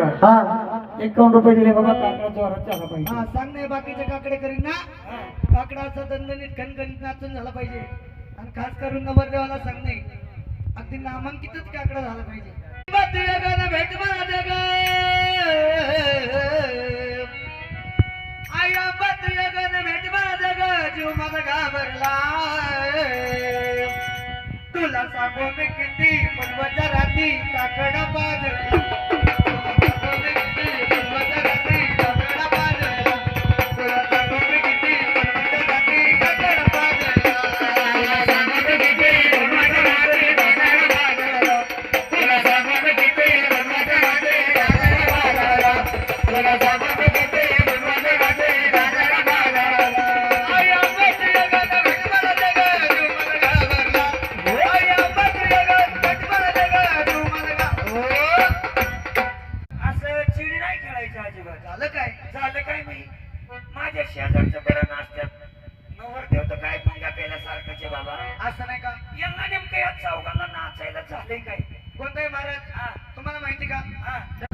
का हा 51 रुपये दिले बाबा काकडा जोरात झाला पाहिजे हा सांग नाही बाकीचे काकडे करीन ना काकडा असा दणदणीत खणखणीत नाचून झाला पाहिजे आणि खास करून नवरदेवाला सांग नाही अगदी नामांकितच काकडा झाला पाहिजे भेट मला दे ग आई आंबा तुझ्या गाणं भेट मला दे ग जीव माझा घाबरला तुला सांगू मी किती पूर्वच्या रात्री काकडा बाजला झालं काय मी माझ्या शेजारचं बरं नाचतात नवरदेव तर काय पंगा प्यायला सारखाचे बाबा असं नाही का यांना नेमकं या चौघांना नाचायला झालंय काय कोणताही महाराज तुम्हाला माहिती का